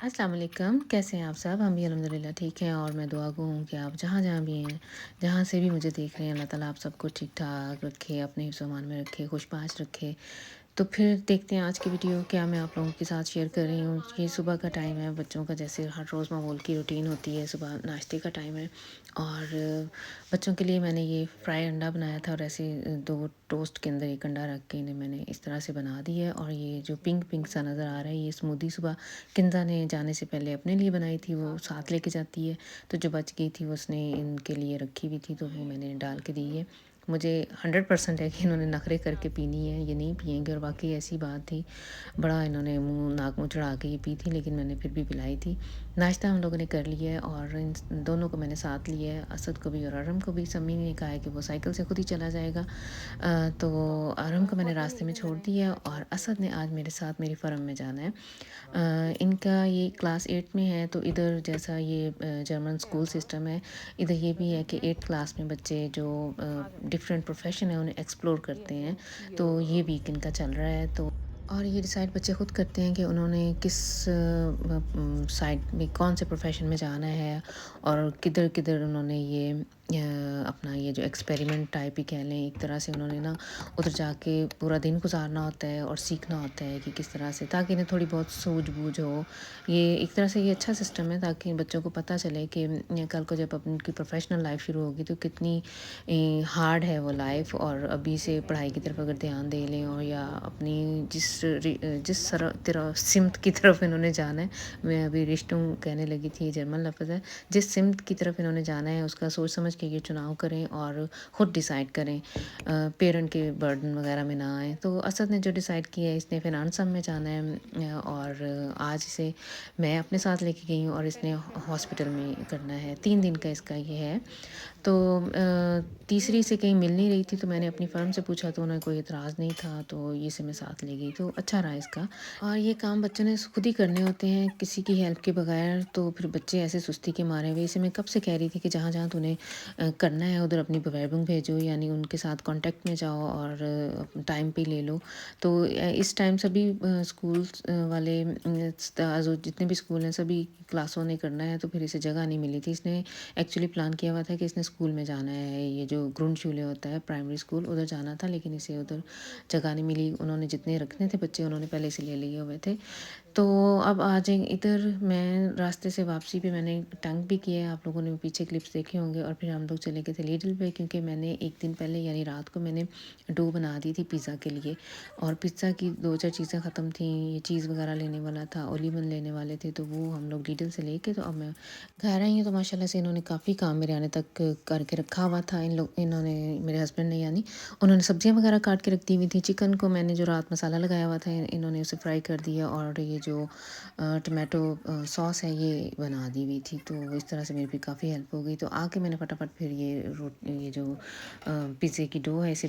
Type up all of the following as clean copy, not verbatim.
अस्सलाम वालेकुम, कैसे हैं आप सब? हम भी अल्हम्दुलिल्लाह ठीक हैं और मैं दुआ गो हूँ कि आप जहाँ-जहाँ भी हैं, जहाँ से भी मुझे देख रहे हैं, अल्लाह ताला आप सबको ठीक-ठाक रखे, अपने हिफ्ज़-ओ-अमान में रखे, खुशबाश रखे। तो फिर देखते हैं आज की वीडियो क्या मैं आप लोगों के साथ शेयर कर रही हूँ। ये सुबह का टाइम है, बच्चों का जैसे हर रोज़ मामूल की रूटीन होती है, सुबह नाश्ते का टाइम है और बच्चों के लिए मैंने ये फ्राई अंडा बनाया था और ऐसे 2 टोस्ट के अंदर 1 अंडा रख के इन्हें मैंने इस तरह से बना दी है। और ये जो पिंक-पिंक सा नज़र आ रहा है, ये स्मूदी सुबह किंज़ा ने जाने से पहले अपने लिए बनाई थी, वो साथ लेके जाती है, तो जो बच गई थी वो उसने इनके लिए रखी हुई थी, तो वो मैंने डाल के दी है। मुझे 100% है कि इन्होंने नखरे करके पीनी है, ये नहीं पिएँगे और वाक़ई ऐसी बात थी। बड़ा इन्होंने नाक मुँह चढ़ा के ये पी थी, लेकिन मैंने फिर भी पिलाई थी। नाश्ता हम लोगों ने कर लिया है और इन दोनों को मैंने साथ लिया है, असद को भी और अरम को भी। सम्मी ने कहा है कि वो साइकिल से खुद ही चला जाएगा। तो अरम को मैंने रास्ते में छोड़ दिया और असद ने आज मेरे साथ मेरी फ़र्म में जाना है। इनका ये क्लास 8 में है, तो इधर जैसा ये जर्मन स्कूल सिस्टम है, इधर ये भी है कि 8th क्लास में बच्चे जो डिफरेंट प्रोफेशन है उन्हें एक्सप्लोर करते हैं, तो ये वीक इनका चल रहा है। तो और ये डिसाइड बच्चे खुद करते हैं कि उन्होंने किस साइड में कौन से प्रोफेशन में जाना है और किधर-किधर उन्होंने ये अपना ये जो एक्सपेरिमेंट टाइप ही कह लें, एक तरह से उन्होंने ना उधर जाके पूरा दिन गुज़ारना होता है और सीखना होता है कि किस तरह से, ताकि इन्हें थोड़ी बहुत सूझ-बूझ हो। ये एक तरह से ये अच्छा सिस्टम है ताकि बच्चों को पता चले कि कल को जब उनकी प्रोफेशनल लाइफ शुरू होगी तो कितनी हार्ड है वो लाइफ। और अभी से पढ़ाई की तरफ अगर ध्यान दे लें और या अपनी जिस तरह सिमत की तरफ इन्होंने जाना है, मैं अभी रिश्तों कहने लगी थी, ये जर्मन लफ्ज़ है, जिस सिमत की तरफ इन्होंने जाना है उसका सोच समझ के ये चुनाव करें और ख़ुद डिसाइड करें, पेरेंट के बर्डन वगैरह में ना आए। तो असद ने जो डिसाइड किया है, इसने फिनांस में जाना है और आज इसे मैं अपने साथ लेके गई हूँ और इसने हॉस्पिटल में करना है, 3 दिन का इसका ये है। तो तीसरी से कहीं मिल नहीं रही थी, तो मैंने अपनी फ़र्म से पूछा तो उन्हें कोई एतराज़ नहीं था, तो ये से मैं साथ ले गई, तो अच्छा रहा इसका। और ये काम बच्चों ने खुद ही करने होते हैं, किसी की हेल्प के बगैर। तो फिर बच्चे ऐसे सुस्ती के मारे हुए, इसे मैं कब से कह रही थी कि जहाँ-जहाँ तूने करना है उधर अपनी बेवेबुम भेजो, यानी उनके साथ कॉन्टैक्ट में जाओ और टाइम पे ले लो। तो इस टाइम सभी स्कूल्स वाले जो जितने भी स्कूल हैं सभी क्लासों ने करना है, तो फिर इसे जगह नहीं मिली थी। इसने एक्चुअली प्लान किया हुआ था कि इसने स्कूल में जाना है, ये जो ग्रुंडशुले होता है प्राइमरी स्कूल, उधर जाना था, लेकिन इसे उधर जगह नहीं मिली। उन्होंने जितने रखने थे बच्चे उन्होंने पहले से ले लिए हुए थे। तो अब आ जाएँ इधर। मैं रास्ते से वापसी पे मैंने टंग भी किया है, आप लोगों ने पीछे क्लिप्स देखे होंगे। और फिर हम लोग चले गए थे लिडिल पे, क्योंकि मैंने एक दिन पहले यानी रात को मैंने डो बना दी थी पिज़्ज़ा के लिए और पिज़्ज़ा की 2-4 चीज़ें ख़त्म थी। ये चीज़ वगैरह लेने वाला था, ओलिवन लेने वाले थे, तो वो हम लोग लिडिल से लेके तो अब मैं घर आई हूँ। तो माशाल्लाह से इन्होंने काफ़ी काम मेरे आने तक करके रखा हुआ था। इन्होंने मेरे हस्बैंड ने यानी उन्होंने सब्जियां वगैरह काट के रख दी हुई थी। चिकन को मैंने जो रात मसाला लगाया हुआ था इन्होंने उसे फ्राई कर दिया और ये जो टमाटो सॉस है ये बना दी हुई थी। तो इस तरह से मेरी भी काफ़ी हेल्प हो गई। तो आके मैंने फटाफट फिर ये जो पिज़्ज़े की डो है इसे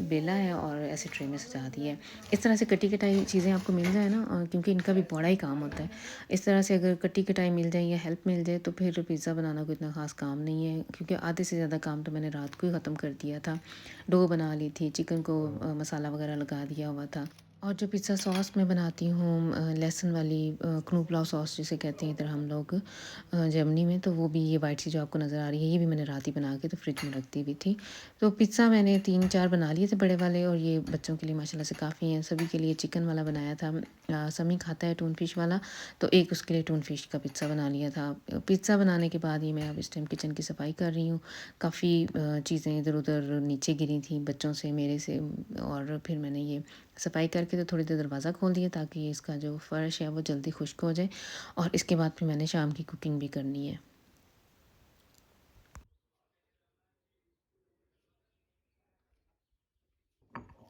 बेला है और ऐसे ट्रे में सजा दिया है। इस तरह से कटी कटाई चीज़ें आपको मिल जाए ना, क्योंकि इनका भी बड़ा ही काम होता है। इस तरह से अगर कटी कटाई मिल जाए या हेल्प मिल जाए तो फिर पिज़्ज़ा बनाना कोई इतना ख़ास काम नहीं है, क्योंकि आधे से ज़्यादा काम तो मैंने रात को ही ख़त्म कर दिया था। डो बना ली थी, चिकन को मसाला वगैरह लगा दिया हुआ था। और जो पिज़्ज़ा सॉस मैं बनाती हूँ लहसुन वाली knoblauch सॉस जिसे कहते हैं इधर हम लोग जर्मनी में, तो वो भी ये वाइट सी जो आपको नज़र आ रही है, ये भी मैंने रात ही बना के तो फ्रिज में रख दी हुई थी। तो पिज़्ज़ा मैंने 3-4 बना लिए थे बड़े वाले, और ये बच्चों के लिए माशाल्लाह से काफ़ी हैं। सभी के लिए चिकन वाला बनाया था। समी खाता है टून फिश वाला, तो एक उसके लिए टून फिश का पिज़्ज़ा बना लिया था। पिज़्ज़ा बनाने के बाद ही मैं अब इस टाइम किचन की सफाई कर रही हूँ। काफ़ी चीज़ें इधर-उधर नीचे गिरी थी बच्चों से, मेरे से, और फिर मैंने ये सफाई करके तो थोड़ी देर दरवाज़ा खोल दिया ताकि इसका जो फ़र्श है वो जल्दी खुश्क हो जाए। और इसके बाद फिर मैंने शाम की कुकिंग भी करनी है।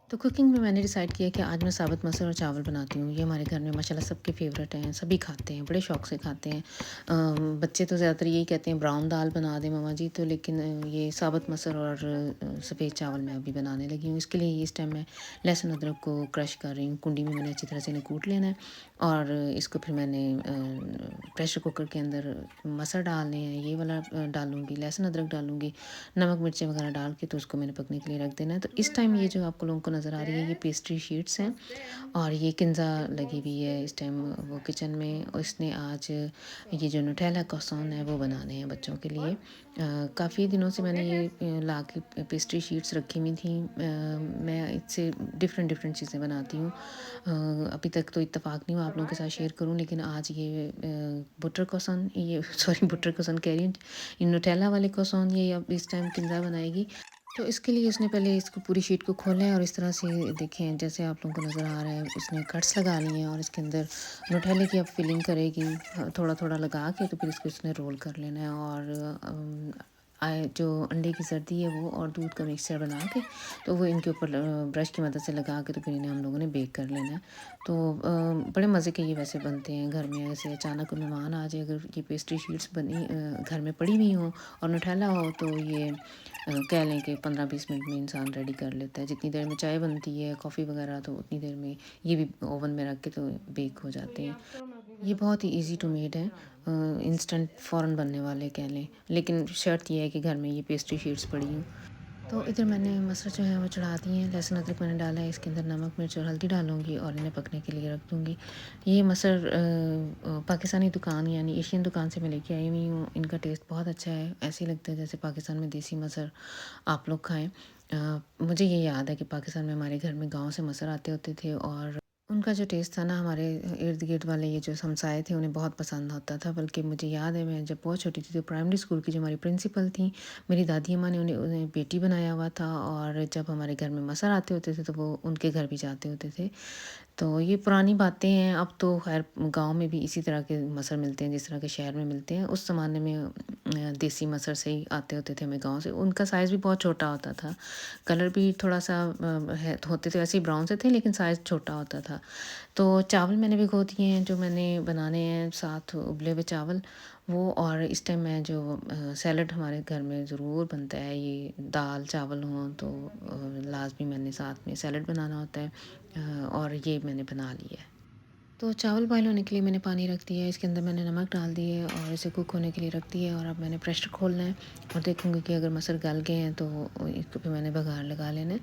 तो कुकिंग में मैंने डिसाइड किया कि आज मैं साबुत मसूर और चावल बनाती हूँ। ये हमारे घर में माशाल्लाह सबके फ़ेवरेट हैं, सभी खाते हैं, बड़े शौक से खाते हैं। बच्चे तो ज़्यादातर यही कहते हैं ब्राउन दाल बना दें मम्मा जी, तो लेकिन ये साबुत मसूर और सफ़ेद चावल मैं अभी बनाने लगी हूँ। इसके लिए इस टाइम मैं लहसुन अदरक को क्रश कर रही हूँ। कुंडी में मैंने अच्छी तरह से इन्हें कूट लेना है और इसको फिर मैंने प्रेशर कुकर के अंदर मसर डालने हैं, ये वाला डालूँगी, लहसुन अदरक डालूँगी, नमक मिर्चें वगैरह डाल के तो उसको मैंने पकने के लिए रख देना है। तो इस टाइम ये जो आपको लोगों को नज़र आ रही है ये पेस्ट्री शीट्स हैं और ये किंजा लगी हुई है इस टाइम वो किचन में। और इसने आज ये जो नुटेला क्रॉसन है वो बनाने हैं बच्चों के लिए। काफ़ी दिनों से मैंने ये ला के पेस्ट्री शीट्स रखी हुई थी। मैं इससे डिफरेंट डिफरेंट चीज़ें बनाती हूँ। अभी तक तो इत्तेफाक नहीं हुआ आप लोगों के साथ शेयर करूँ, लेकिन आज ये बटर क्रॉसन, ये सॉरी बटर क्रॉसन कह रही हूँ, ये नुटेला वाले क्रॉसन ये अब इस टाइम किंजा बनाएगी। तो इसके लिए उसने पहले इसको पूरी शीट को खोला है और इस तरह से देखें जैसे आप लोगों को नज़र आ रहा है उसने कट्स लगा लिए हैं और इसके अंदर नुटेले की अब फिलिंग करेगी थोड़ा थोड़ा लगा के। तो फिर इसको इसने रोल कर लेना है और जो अंडे की सर्दी है वो और दूध का मिक्सचर बना के तो वो इनके ऊपर ब्रश की मदद से लगा के तो फिर इन्हें हम लोगों ने बेक कर लेना है। तो बड़े मज़े के ये वैसे बनते हैं घर में। ऐसे अचानक कोई मेहमान आ जाए, अगर ये पेस्ट्री शीट्स बनी घर में पड़ी हुई हों और नुटेला हो तो ये कह लें कि 15-20 मिनट में इंसान रेडी कर लेता है। जितनी देर में चाय बनती है कॉफ़ी वगैरह तो उतनी देर में ये भी ओवन में रख के तो बेक हो जाते हैं। ये बहुत ही इजी टू मेड है, इंस्टेंट फ़ौरन बनने वाले कह लें, लेकिन शर्त ये है कि घर में ये पेस्ट्री शीट्स पड़ी हों। तो इधर मैंने मसर जो है वो चढ़ा दिए हैं, लहसुन अदरक मैंने डाला है, इसके अंदर नमक मिर्च और हल्दी डालूँगी और इन्हें पकने के लिए रख दूँगी। ये मसर पाकिस्तानी दुकान यानी एशियन दुकान से मैं लेके आई हुई हूँ। इनका टेस्ट बहुत अच्छा है, ऐसे ही लगता है जैसे पाकिस्तान में देसी मसर आप लोग खाएँ। मुझे ये याद है कि पाकिस्तान में हमारे घर में गाँव से मसर आते होते थे और उनका जो टेस्ट था ना हमारे इर्द-गिर्द वाले ये जो हमसाए थे उन्हें बहुत पसंद होता था। बल्कि मुझे याद है मैं जब बहुत छोटी थी तो प्राइमरी स्कूल की जो हमारी प्रिंसिपल थी, मेरी दादी अम्मा ने उन्हें बेटी बनाया हुआ था और जब हमारे घर में मसर आते होते थे तो वो उनके घर भी जाते होते थे। तो ये पुरानी बातें हैं, अब तो ख़ैर गाँव में भी इसी तरह के मसर मिलते हैं जिस तरह के शहर में मिलते हैं। उस ज़माने में देसी मसर से ही आते होते थे हमें गाँव से। उनका साइज़ भी बहुत छोटा होता था, कलर भी थोड़ा-सा है होते तो वैसे ही ब्राउन से थे लेकिन साइज़ छोटा होता था। तो चावल मैंने भिगो दिए हैं जो मैंने बनाने हैं, साथ उबले हुए चावल वो। और इस टाइम मैं जो सैलड हमारे घर में ज़रूर बनता है, ये दाल चावल हों तो लाज़मी मैंने साथ में सैलड बनाना होता है और ये मैंने बना लिया है। तो चावल बॉयल होने के लिए मैंने पानी रख दिया है, इसके अंदर मैंने नमक डाल दिए है और इसे कुक होने के लिए रख दिया है। और अब मैंने प्रेशर खोलना है और देखूँगी कि अगर मसर गल गए हैं तो इसको पे मैंने बघार लगा लेना है।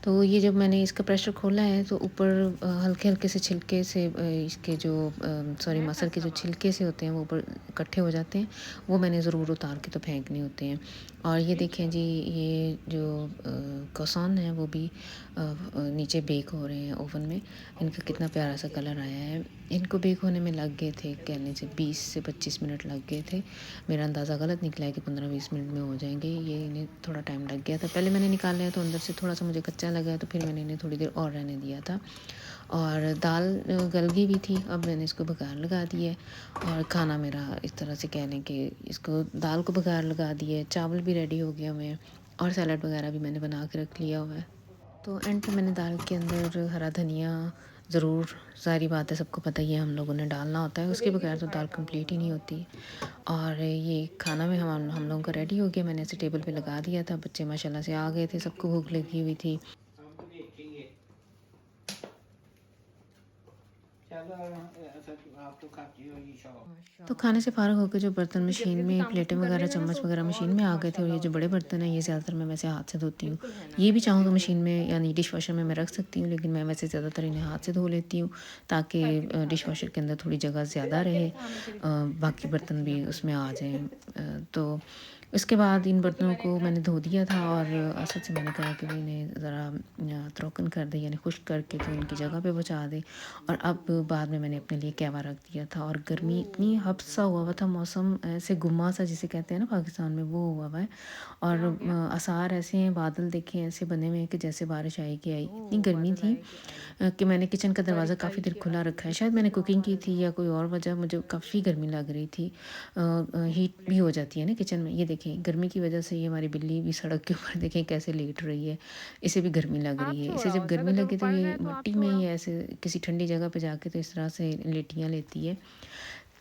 तो ये जब मैंने इसका प्रेशर खोला है तो ऊपर हल्के-हल्के से छिलके से इसके जो सॉरी मसर के जो छिलके से होते हैं वो ऊपर इकट्ठे हो जाते हैं, वो मैंने ज़रूर उतार के तो फेंकने होते हैं। और ये देखें जी, ये जो क्रॉसन है वो भी नीचे बेक हो रहे हैं ओवन में। इनका कितना प्यारा सा कलर आया है। इनको बेक होने में लग गए थे कहने से 20 से 25 मिनट लग गए थे। मेरा अंदाज़ा गलत निकला है कि 15-20 मिनट में हो जाएंगे। ये इन्हें थोड़ा टाइम लग गया था, पहले मैंने निकाले हैं तो अंदर से थोड़ा सा मुझे कच्चा लगा तो फिर मैंने इन्हें थोड़ी देर और रहने दिया था। और दाल गल गई भी थी, अब मैंने इसको बघार लगा दी है और खाना मेरा इस तरह से कह लें कि इसको दाल को बघार लगा दी है, चावल भी रेडी हो गया हुए हैं और सैलड वगैरह भी मैंने बना के रख लिया हुआ है। तो एंड पे मैंने दाल के अंदर हरा धनिया ज़रूर, सारी बात है सबको पता ही है, हम लोगों ने डालना होता है, उसके बगैर तो दाल कंप्लीट ही नहीं होती। और ये खाना में हम लोगों का रेडी हो गया, मैंने ऐसे टेबल पे लगा दिया था, बच्चे माशाल्लाह से आ गए थे, सबको भूख लगी हुई थी। तो खाने से फ़ारग होकर जो बर्तन मशीन में प्लेटें वगैरह चम्मच वगैरह मशीन में आ गए थे और ये जो बड़े बर्तन हैं ये ज़्यादातर मैं वैसे हाथ से धोती हूँ। ये भी चाहूँ तो मशीन में यानी डिश वॉशर में मैं रख सकती हूँ, लेकिन मैं वैसे ज़्यादातर इन्हें हाथ से धो लेती हूँ ताकि डिश वॉशर के अंदर थोड़ी जगह ज़्यादा रहे, बाकी बर्तन भी उसमें आ जाएँ। तो उसके बाद इन बर्तनों को मैंने धो दिया था और असद से मैंने कहा कि इन्हें ज़रा त्रोकन कर दे यानी खुश्क करके तो इनकी जगह पे पहुँचा दे। और अब बाद में मैंने अपने लिए कहवा रख दिया था और गर्मी इतनी हब्सा हुआ हुआ था, मौसम ऐसे गुम्मा सा जिसे कहते हैं ना पाकिस्तान में, वो हुआ हुआ है। और आसार ऐसे हैं, बादल देखें ऐसे बने हुए हैं कि जैसे बारिश आएगी आई। इतनी गर्मी थी कि मैंने किचन का दरवाज़ा काफ़ी देर खुला रखा है, शायद मैंने कुकिंग की थी या कोई और वजह, मुझे काफ़ी गर्मी लग रही थी। हीट भी हो जाती है ना किचन में। ये देखें गर्मी की वजह से ये हमारी बिल्ली भी सड़क के ऊपर देखें कैसे लेट रही है, इसे भी गर्मी लग रही है। इसे जब गर्मी लगे तो ये मिट्टी में ही ऐसे किसी ठंडी जगह पे जाके तो इस तरह से लेटियाँ लेती है।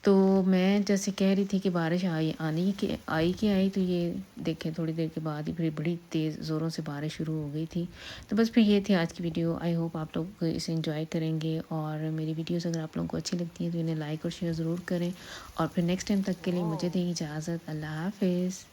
तो मैं जैसे कह रही थी कि बारिश आई तो ये देखें थोड़ी देर के बाद ही फिर बड़ी तेज़ ज़ोरों से बारिश शुरू हो गई थी। तो बस फिर ये थी आज की वीडियो। आई होप आप लोग इसे एंजॉय करेंगे और मेरी वीडियोस अगर आप लोगों को अच्छी लगती हैं तो इन्हें लाइक और शेयर ज़रूर करें। और फिर नेक्स्ट टाइम तक के लिए मुझे दें इजाज़त। अल्लाह हाफ़िज़।